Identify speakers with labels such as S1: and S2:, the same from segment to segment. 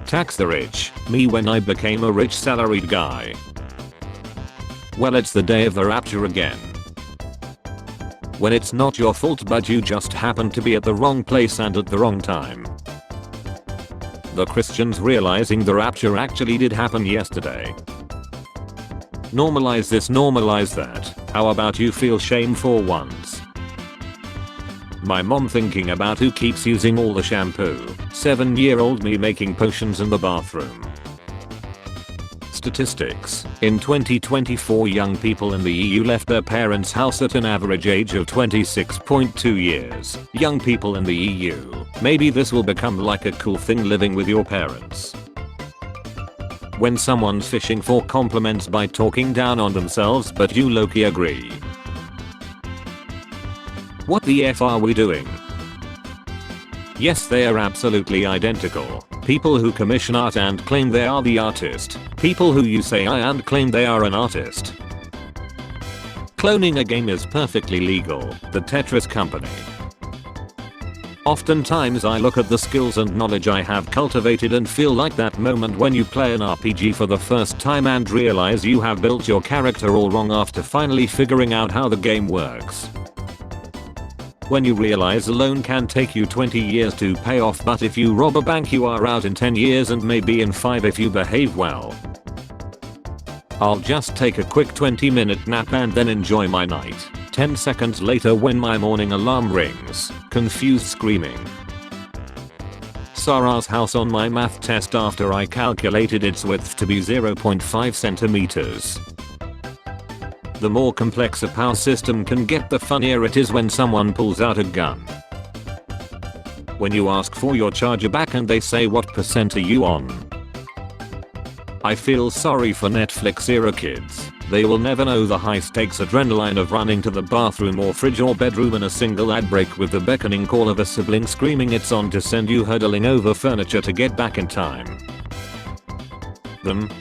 S1: Tax the rich, me when I became a rich salaried guy. Well, it's the day of the rapture again. When it's not your fault but you just happen to be at the wrong place and at the wrong time. The Christians realizing the rapture actually did happen yesterday. Normalize this, normalize that. How about you feel shame for once? My mom thinking about who keeps using all the shampoo. 7-year-old me making potions in the bathroom. Statistics. In 2024, young people in the EU left their parents' house at an average age of 26.2 years. Young people in the EU. Maybe this will become like a cool thing living with your parents. When someone's fishing for compliments by talking down on themselves but you low-key agree. What the F are we doing? Yes, they are absolutely identical. People who commission art and claim they are the artist. People who use AI and claim they are an artist. Cloning a game is perfectly legal. The Tetris company. Oftentimes I look at the skills and knowledge I have cultivated and feel like that moment when you play an RPG for the first time and realize you have built your character all wrong after finally figuring out how the game works. When you realize a loan can take you 20 years to pay off, but if you rob a bank you are out in 10 years and maybe in 5 if you behave well. I'll just take a quick 20-minute nap and then enjoy my night. 10 seconds later when my morning alarm rings, confused screaming. Sarah's house on my math test after I calculated its width to be 0.5 centimeters. The more complex a power system can get, the funnier it is when someone pulls out a gun. When you ask for your charger back and they say, "What percent are you on?" I feel sorry for Netflix era kids. They will never know the high stakes adrenaline of running to the bathroom or fridge or bedroom in a single ad break with the beckoning call of a sibling screaming it's on to send you hurtling over furniture to get back in time.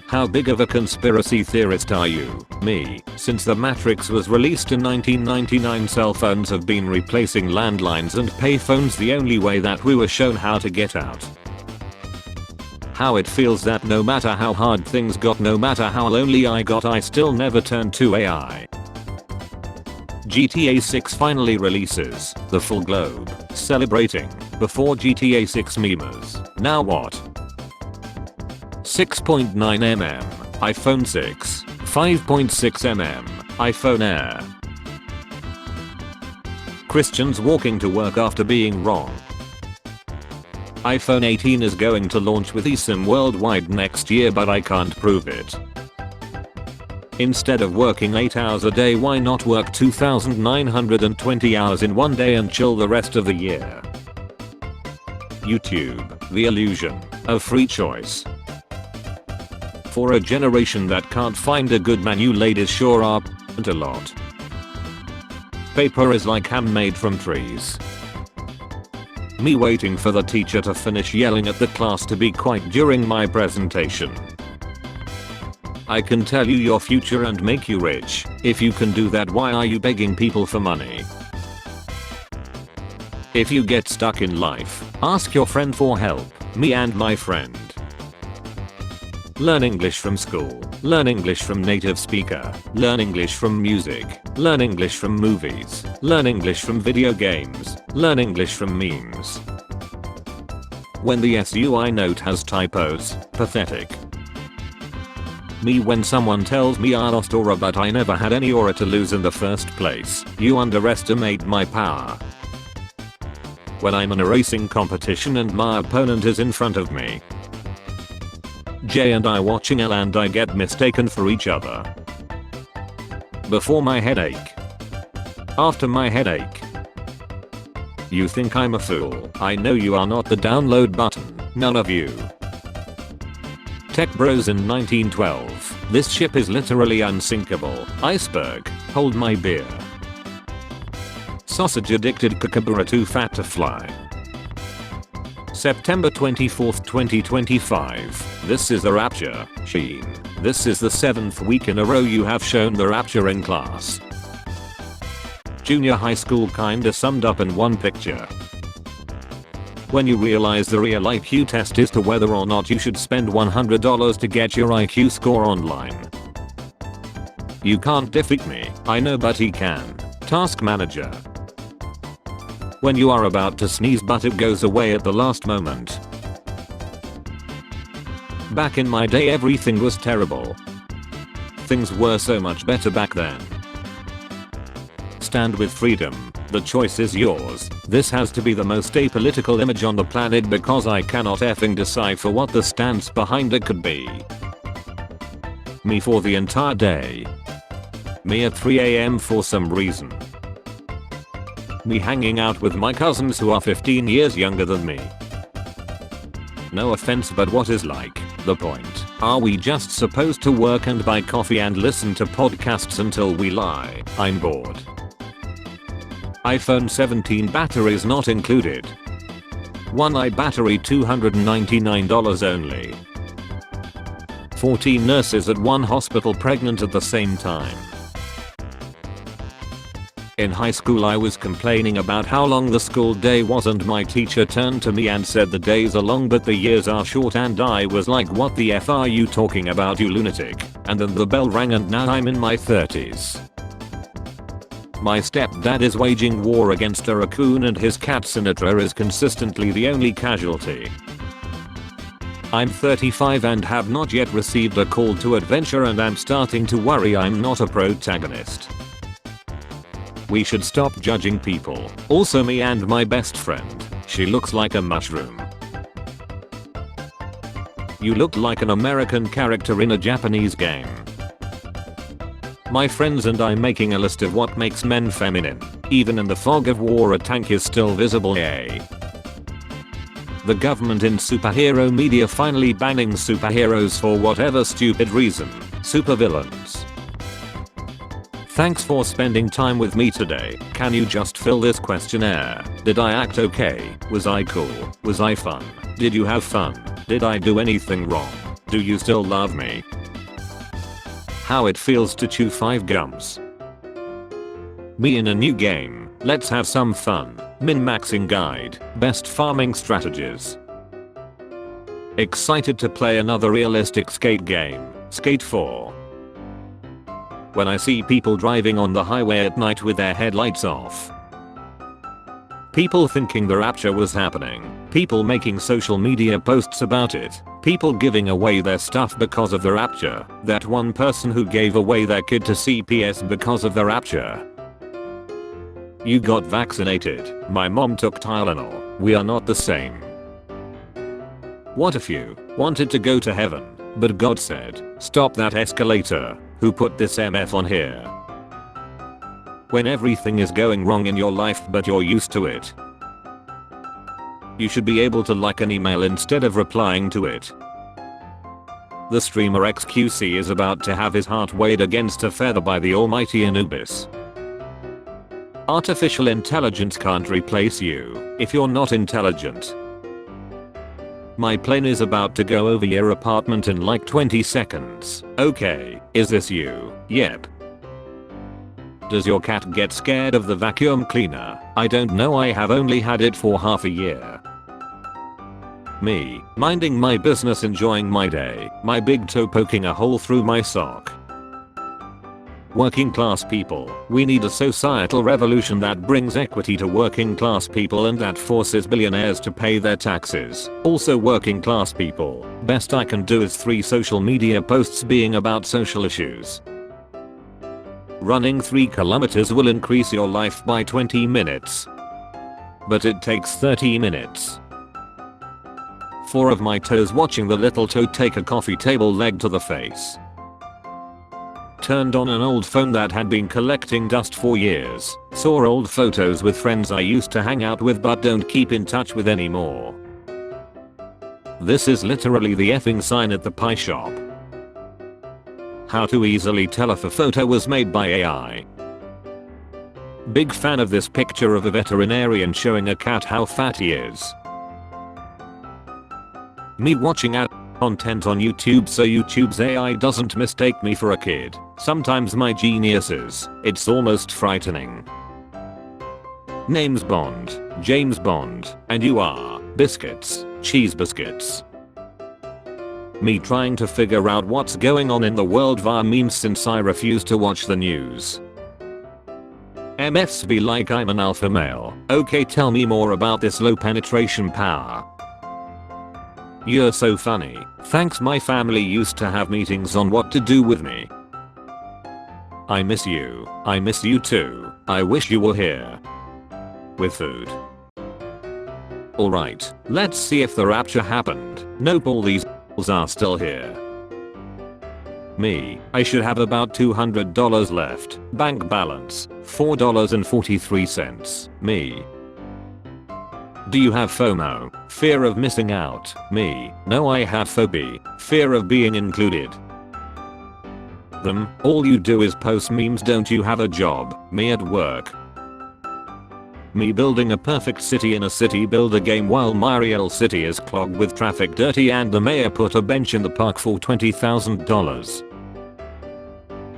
S1: How big of a conspiracy theorist are you? Me. Since The Matrix was released in 1999, cell phones have been replacing landlines and payphones, the only way that we were shown how to get out. How it feels that no matter how hard things got, no matter how lonely I got, I still never turned to AI. GTA 6 finally releases, the full globe, celebrating, before GTA 6 memers. Now what? 6.9mm, iPhone 6, 5.6mm, iPhone Air. Christians walking to work after being wrong. iPhone 18 is going to launch with eSIM worldwide next year, but I can't prove it. Instead of working 8 hours a day, why not work 2,920 hours in one day and chill the rest of the year? YouTube, the illusion of free choice. For a generation that can't find a good man, you ladies sure are a lot. Paper is like ham made from trees. Me waiting for the teacher to finish yelling at the class to be quiet during my presentation. I can tell you your future and make you rich. If you can do that, why are you begging people for money? If you get stuck in life, ask your friend for help. Me and my friend. Learn English from school. Learn English from native speaker. Learn English from music. Learn English from movies. Learn English from video games. Learn English from memes. When the SUI note has typos, pathetic. Me when someone tells me I lost aura but I never had any aura to lose in the first place. You underestimate my power. When I'm in a racing competition and my opponent is in front of me. Jay and I watching L and I get mistaken for each other. Before my headache. After my headache. You think I'm a fool. I know you are not. The download button. None of you. Tech Bros in 1912. This ship is literally unsinkable. Iceberg. Hold my beer. Sausage addicted kookaburra too fat to fly. September 24th, 2025. This is the rapture, Sheen. This is the 7th week in a row you have shown the rapture in class. Junior high school kinda summed up in one picture. When you realize the real IQ test is to whether or not you should spend $100 to get your IQ score online. You can't defeat me, I know, but he can. Task manager. When you are about to sneeze but it goes away at the last moment. Back in my day everything was terrible. Things were so much better back then. Stand with freedom. The choice is yours. This has to be the most apolitical image on the planet because I cannot effing decipher what the stance behind it could be. Me for the entire day. Me at 3 AM for some reason. Me hanging out with my cousins who are 15 years younger than me. No offense, but what is like the point? Are we just supposed to work and buy coffee and listen to podcasts until we lie? I'm bored. iPhone 17 batteries not included. One iBattery $299 only. 14 nurses at one hospital pregnant at the same time. In high school I was complaining about how long the school day was and my teacher turned to me and said the days are long but the years are short, and I was like, what the F are you talking about, you lunatic? And then the bell rang and now I'm in my 30s. My stepdad is waging war against a raccoon and his cat Sinatra is consistently the only casualty. I'm 35 and have not yet received a call to adventure and I'm starting to worry I'm not a protagonist. We should stop judging people. Also me and my best friend. She looks like a mushroom. You look like an American character in a Japanese game. My friends and I making a list of what makes men feminine. Even in the fog of war a tank is still visible. The government in superhero media finally banning superheroes for whatever stupid reason. Supervillains. Thanks for spending time with me today. Can you just fill this questionnaire? Did I act okay? Was I cool? Was I fun? Did you have fun? Did I do anything wrong? Do you still love me? How it feels to chew 5 gums. Me in a new game. Let's have some fun. Min-maxing guide. Best farming strategies. Excited to play another realistic skate game. Skate 4. When I see people driving on the highway at night with their headlights off. People thinking the rapture was happening. People making social media posts about it. People giving away their stuff because of the rapture. That one person who gave away their kid to CPS because of the rapture. You got vaccinated. My mom took Tylenol. We are not the same. What if you wanted to go to heaven, but God said, stop that escalator? Who put this MF on here? When everything is going wrong in your life but you're used to it. You should be able to like an email instead of replying to it. The streamer XQC is about to have his heart weighed against a feather by the almighty Anubis. Artificial intelligence can't replace you if you're not intelligent. My plane is about to go over your apartment in like 20 seconds. Okay, is this you? Yep. Does your cat get scared of the vacuum cleaner? I don't know, I have only had it for half a year. Me, minding my business, enjoying my day, my big toe poking a hole through my sock. Working class people. We need a societal revolution that brings equity to working class people and that forces billionaires to pay their taxes. Also working class people. Best I can do is 3 social media posts being about social issues. Running 3 kilometers will increase your life by 20 minutes. But it takes 30 minutes. 4 of my toes watching the little toe take a coffee table leg to the face. Turned on an old phone that had been collecting dust for years. Saw old photos with friends I used to hang out with but don't keep in touch with anymore. This is literally the effing sign at the pie shop. How to easily tell if a photo was made by AI. Big fan of this picture of a veterinarian showing a cat how fat he is. Me watching ad content on YouTube so YouTube's AI doesn't mistake me for a kid. Sometimes my geniuses. It's almost frightening. Name's Bond, James Bond, and you are biscuits, cheese biscuits. Me trying to figure out what's going on in the world via memes since I refuse to watch the news. MFs be like I'm an alpha male. Okay, tell me more about this low penetration power. You're so funny. Thanks, my family used to have meetings on what to do with me. I miss you. I miss you too. I wish you were here. With food. Alright, let's see if the rapture happened. Nope, all these are still here. Me, I should have about $200 left. Bank balance, $4.43. Me. Do you have FOMO? Fear of missing out. Me. No, I have phobia. Fear of being included. Them. All you do is post memes. Don't you have a job? Me at work. Me building a perfect city in a city builder game while my real city is clogged with traffic, dirty, and the mayor put a bench in the park for $20,000.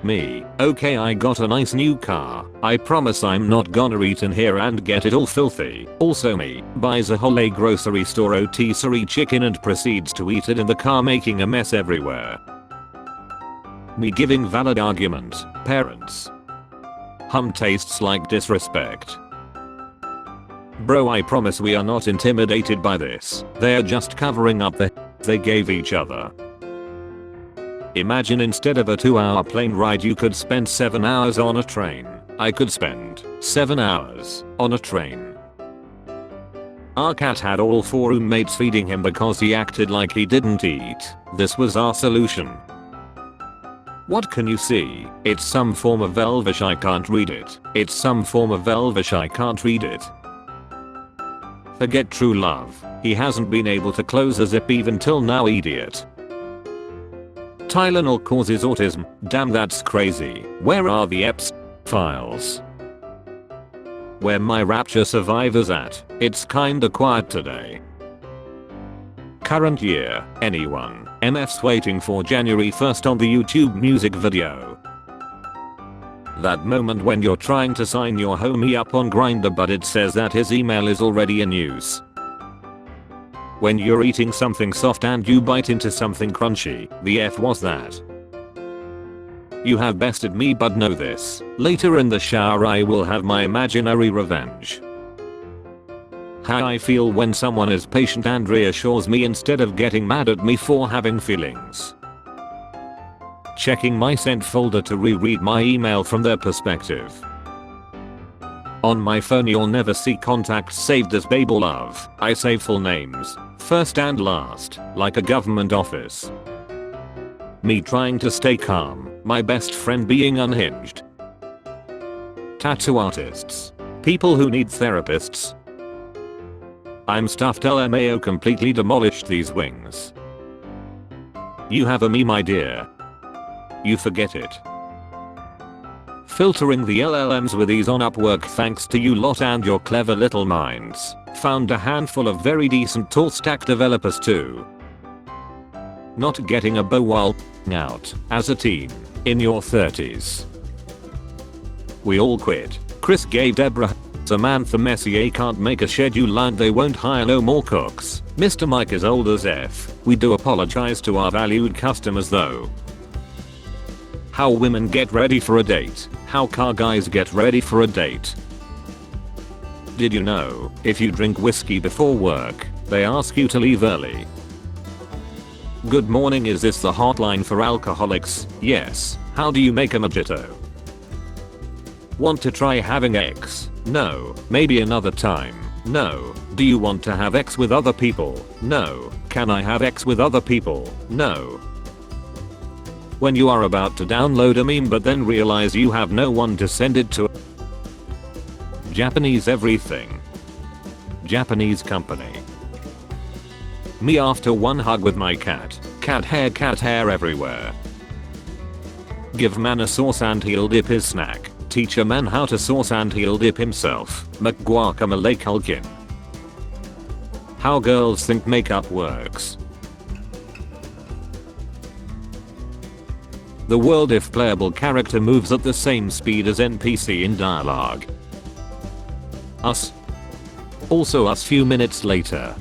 S1: Me. Okay, I got a nice new car. I promise I'm not gonna eat in here and get it all filthy. Also me. Buys a whole grocery store rotisserie chicken and proceeds to eat it in the car, making a mess everywhere. Me giving valid argument. Parents. Tastes like disrespect. Bro, I promise we are not intimidated by this. They're just covering up the they gave each other. Imagine instead of a 2-hour plane ride you could spend 7 hours on a train. I could spend 7 hours on a train. Our cat had all 4 roommates feeding him because he acted like he didn't eat. This was our solution. What can you see? It's some form of Elvish, I can't read it. It's some form of Elvish, I can't read it. Forget true love. He hasn't been able to close a zip even till now, idiot. Tylenol causes autism. Damn, that's crazy. Where are the EPS files? Where my rapture survivors at? It's kinda quiet today. Current year. Anyone? MF's waiting for January 1st on the YouTube music video. That moment when you're trying to sign your homie up on Grindr but it says that his email is already in use. When you're eating something soft and you bite into something crunchy, the F was that? You have bested me, but know this. Later in the shower I will have my imaginary revenge. How I feel when someone is patient and reassures me instead of getting mad at me for having feelings. Checking my sent folder to reread my email from their perspective. On my phone you'll never see contacts saved as Babel Love. I save full names, first and last, like a government office. Me trying to stay calm, my best friend being unhinged. Tattoo artists. People who need therapists. I'm stuffed. LMAO completely demolished these wings. You have a meme idea. You forget it. Filtering the LLMs with ease on Upwork thanks to you lot and your clever little minds. Found a handful of very decent tall stack developers too. Not getting a bow while out as a teen in your 30s. We all quit. Chris gave Deborah Samantha Messier can't make a schedule and they won't hire no more cooks. Mr. Mike is old as F. We do apologize to our valued customers though. How women get ready for a date. How car guys get ready for a date. Did you know, if you drink whiskey before work, they ask you to leave early? Good morning, is this the hotline for alcoholics? Yes. How do you make a mojito? Want to try having X? No. Maybe another time? No. Do you want to have X with other people? No. Can I have X with other people? No. When you are about to download a meme but then realize you have no one to send it to. Japanese everything. Japanese company. Me after one hug with my cat. Cat hair everywhere. Give man a sauce and he'll dip his snack. Teach a man how to sauce and he'll dip himself. McGuacamole Culkin. How girls think makeup works. The world if playable character moves at the same speed as NPC in dialogue. Us. Also us few minutes later.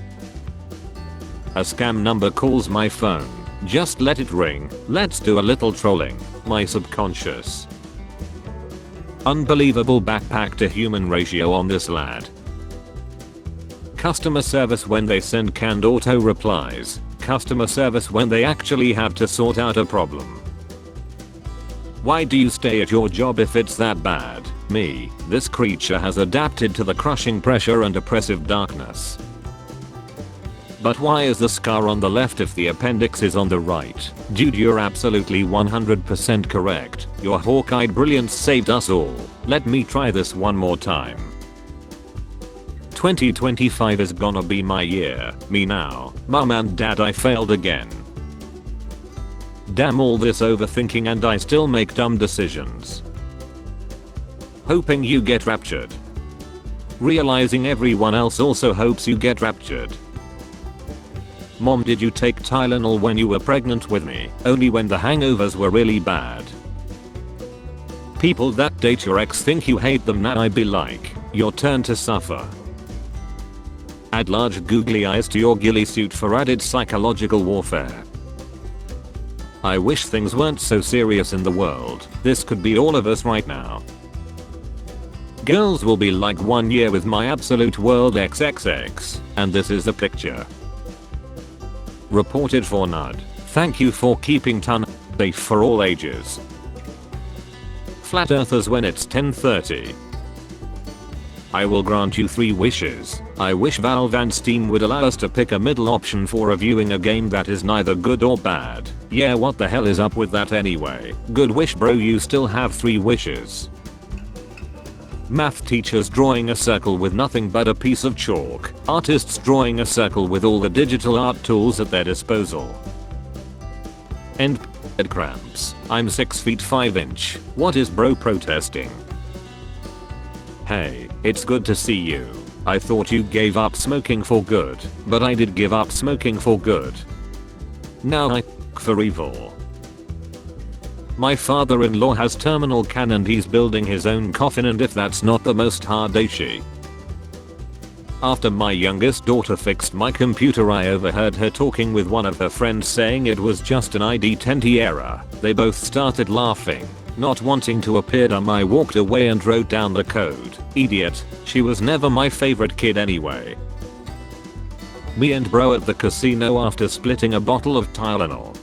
S1: A scam number calls my phone. Just let it ring. Let's do a little trolling. My subconscious. Unbelievable backpack to human ratio on this lad. Customer service when they send canned auto replies. Customer service when they actually have to sort out a problem. Why do you stay at your job if it's that bad? Me, this creature has adapted to the crushing pressure and oppressive darkness. But why is the scar on the left if the appendix is on the right? Dude, you're absolutely 100% correct. Your hawk-eyed brilliance saved us all. Let me try this one more time. 2025 is gonna be my year. Me now. Mom and dad, I failed again. Damn all this overthinking and I still make dumb decisions. Hoping you get raptured. Realizing everyone else also hopes you get raptured. Mom, did you take Tylenol when you were pregnant with me? Only when the hangovers were really bad. People that date your ex think you hate them, now I be like, your turn to suffer. Add large googly eyes to your ghillie suit for added psychological warfare. I wish things weren't so serious in the world. This could be all of us right now. Girls will be like 1 year with my absolute world XXX, and this is a picture. Reported for Nud. Thank you for keeping ton safe for all ages. Flat earthers when it's 10:30. I will grant you 3 wishes. I wish Valve and Steam would allow us to pick a middle option for reviewing a game that is neither good or bad. Yeah, what the hell is up with that anyway? Good wish bro, you still have 3 wishes. Math teachers drawing a circle with nothing but a piece of chalk. Artists drawing a circle with all the digital art tools at their disposal. End cramps. I'm 6 feet 5 inch. What is bro protesting? Hey, it's good to see you. I thought you gave up smoking for good, but I did give up smoking for good. Now I for evil. My father-in-law has terminal cancer and he's building his own coffin, and if that's not the most hard-ishi. After my youngest daughter fixed my computer, I overheard her talking with one of her friends saying it was just an ID10T error. They both started laughing. Not wanting to appear dumb, I walked away and wrote down the code. Idiot, she was never my favorite kid anyway. Me and bro at the casino after splitting a bottle of Tylenol.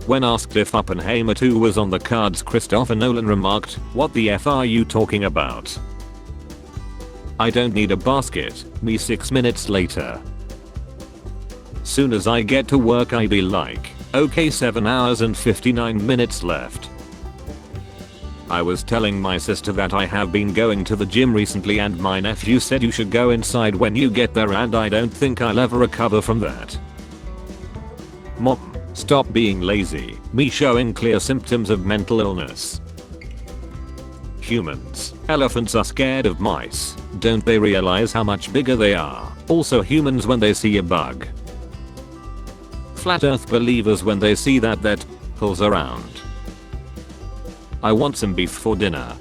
S1: When asked if Oppenheimer 2 was on the cards, Christopher Nolan remarked, "What the F are you talking about? I don't need a basket." Me 6 minutes later. Soon as I get to work I be like, okay, 7 hours and 59 minutes left. I was telling my sister that I have been going to the gym recently and my nephew said you should go inside when you get there, and I don't think I'll ever recover from that. Mom, stop being lazy. Me showing clear symptoms of mental illness. Humans. Elephants are scared of mice. Don't they realize how much bigger they are? Also humans when they see a bug. Flat earth believers when they see that their pulls around. I want some beef for dinner.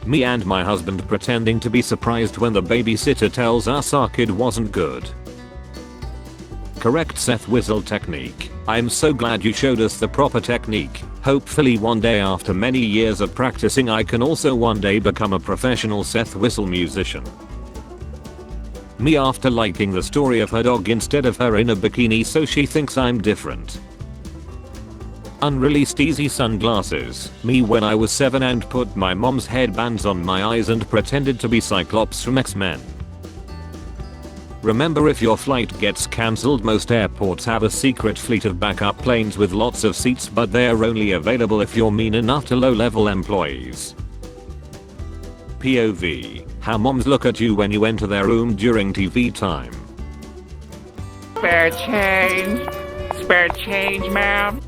S1: Me and my husband pretending to be surprised when the babysitter tells us our kid wasn't good. Correct Seth whistle technique. I'm so glad you showed us the proper technique. Hopefully one day after many years of practicing I can also one day become a professional Seth whistle musician. Me after liking the story of her dog instead of her in a bikini so she thinks I'm different. Unreleased easy sunglasses. Me when I was 7 and put my mom's headbands on my eyes and pretended to be Cyclops from X-Men. Remember, if your flight gets cancelled, most airports have a secret fleet of backup planes with lots of seats, but they're only available if you're mean enough to low-level employees. POV. How moms look at you when you enter their room during TV time.
S2: Spare change. Spare change, ma'am.